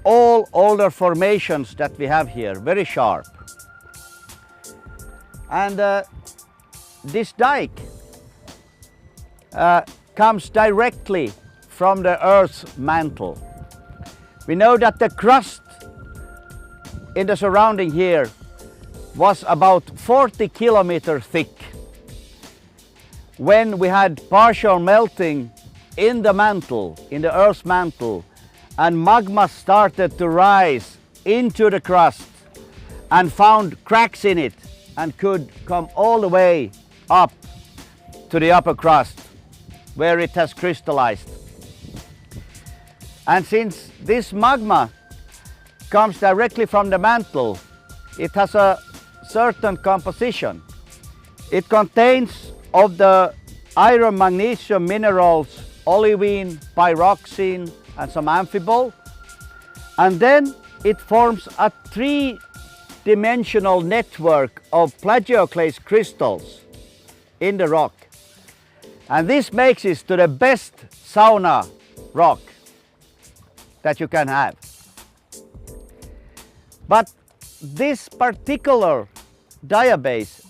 all older formations that we have here, very sharp. And this dike comes directly from the Earth's mantle. We know that the crust in the surrounding here was about 40 kilometers thick when we had partial melting in the mantle, in the Earth's mantle, and magma started to rise into the crust and found cracks in it and could come all the way up to the upper crust where it has crystallized. And since this magma comes directly from the mantle, it has a certain composition. It contains of the iron magnesium minerals olivine, pyroxene and some amphibole, and then it forms a three-dimensional network of plagioclase crystals in the rock, and this makes it to the best sauna rock that you can have. But this particular diabase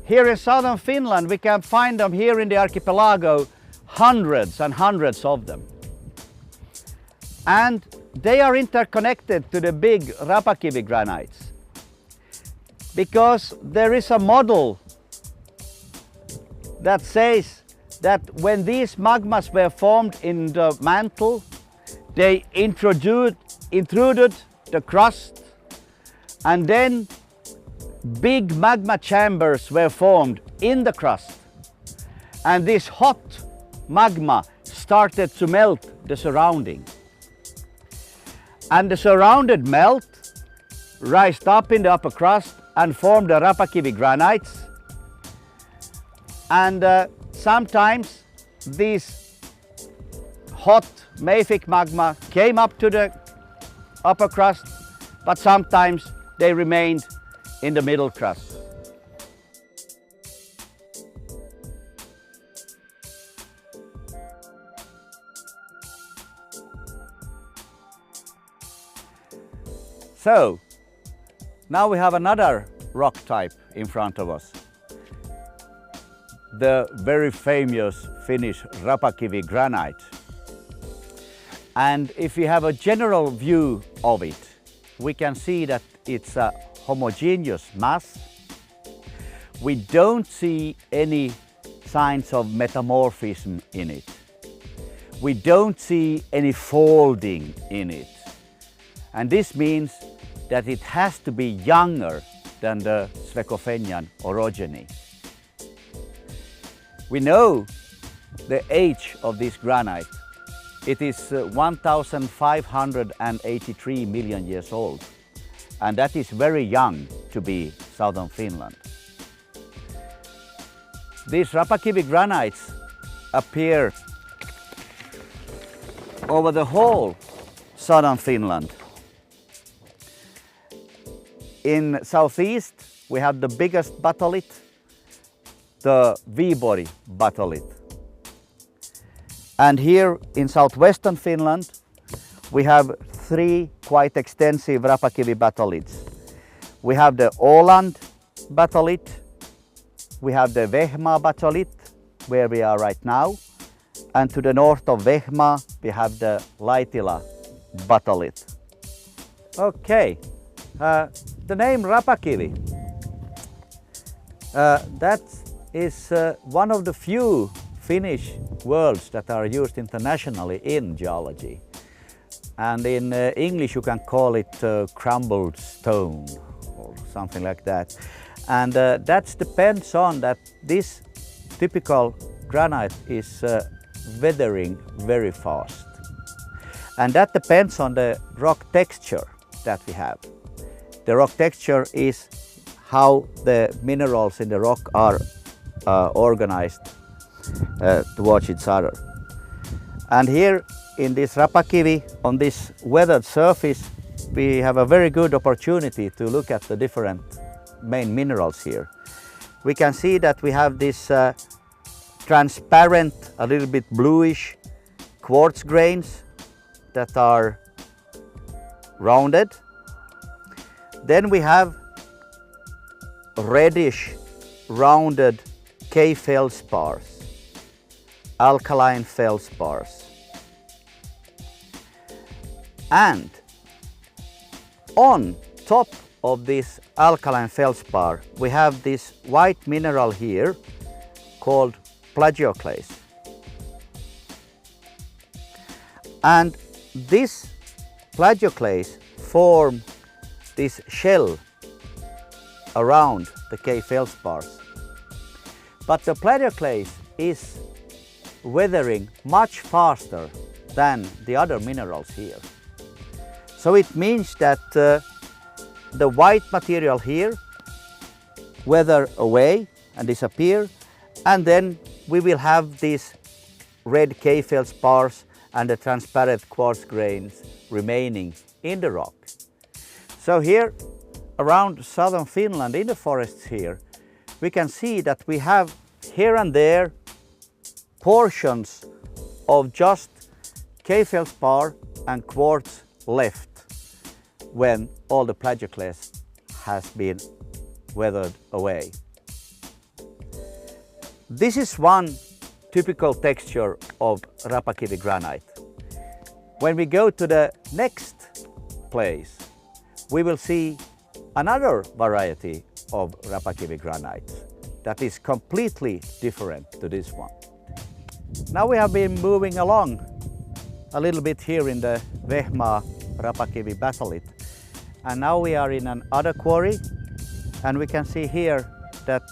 here in southern Finland, we can find them here in the archipelago, hundreds and hundreds of them. And they are interconnected to the big Rapakivi granites because there is a model that says that when these magmas were formed in the mantle, they intruded the crust, and then big magma chambers were formed in the crust, and this hot magma started to melt the surrounding, and the surrounded melt rised up in the upper crust and formed the Rapakivi granites. And sometimes these hot mafic magma came up to the upper crust, but sometimes they remained in the middle crust. So now we have another rock type in front of us, the very famous Finnish Rapakivi granite. And if we have a general view of it, we can see that it's a homogeneous mass. We don't see any signs of metamorphism in it. We don't see any folding in it. And this means that it has to be younger than the Svekofenian orogeny. We know the age of this granite. It is 1,583 million years old, and that is very young to be southern Finland. These Rapakivi granites appear over the whole southern Finland. In southeast, we have the biggest batholith, the Viipuri batholith. And here in southwestern Finland, we have three quite extensive Rapakivi batholiths. We have the Åland batholith, we have the Vehmaa batholith, where we are right now, and to the north of Vehmaa, we have the Laitila batholith. Okay. The name Rapakivi, that is one of the few Finnish words that are used internationally in geology. And in English you can call it crumbled stone or something like that. And that depends on that this typical granite is weathering very fast. And that depends on the rock texture that we have. The rock texture is how the minerals in the rock are organized towards each other. And here in this Rapakivi, on this weathered surface, we have a very good opportunity to look at the different main minerals here. We can see that we have this transparent, a little bit bluish quartz grains that are rounded. Then we have reddish rounded K feldspars, alkaline feldspars. And on top of this alkaline feldspar we have this white mineral here called plagioclase. And this plagioclase form this shell around the K feldspars. But the plagioclase is weathering much faster than the other minerals here. So it means that the white material here weather away and disappear, and then we will have these red K feldspars and the transparent quartz grains remaining in the rock. So here around southern Finland, in the forests here, we can see that we have here and there portions of just K feldspar and quartz left when all the plagioclase has been weathered away. This is one typical texture of Rapakivi granite. When we go to the next place, we will see another variety of Rapakivi granite that is completely different to this one. Now we have been moving along a little bit here in the Vehmaa Rapakivi batholith, and now we are in another quarry, and we can see here that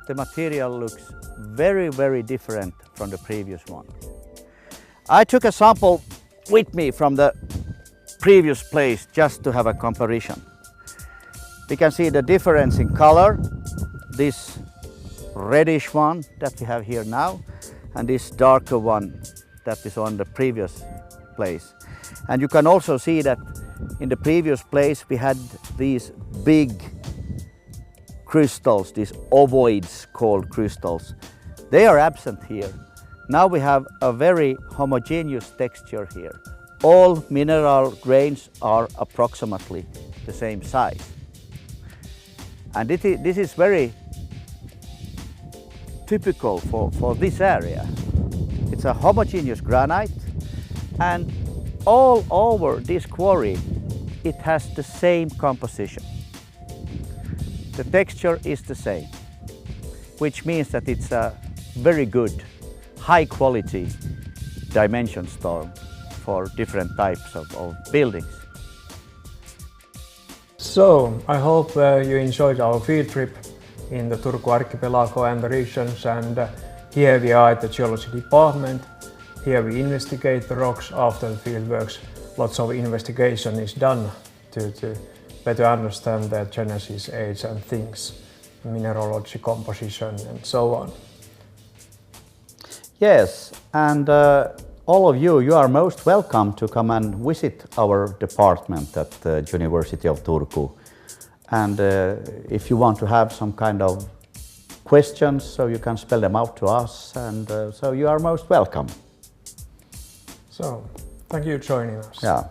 the material looks very, very different from the previous one. I took a sample with me from the previous place just to have a comparison. We can see the difference in color, this reddish one that we have here now and this darker one that is on the previous place. And you can also see that in the previous place we had these big crystals, these ovoids called crystals. They are absent here. Now we have a very homogeneous texture here. All mineral grains are approximately the same size. And this is very typical for this area. It's a homogeneous granite, and all over this quarry it has the same composition. The texture is the same, which means that it's a very good, high quality dimension stone for different types of buildings. So, I hope you enjoyed our field trip in the Turku archipelago and the regions, and here we are at the geology department. Here we investigate the rocks after the field works. Lots of investigation is done to better understand their genesis, age and things, mineralogy, composition and so on. Yes, and all of you are most welcome to come and visit our department at the University of Turku. And if you want to have some kind of questions, so you can spell them out to us, and so you are most welcome. So, thank you for joining us. Yeah.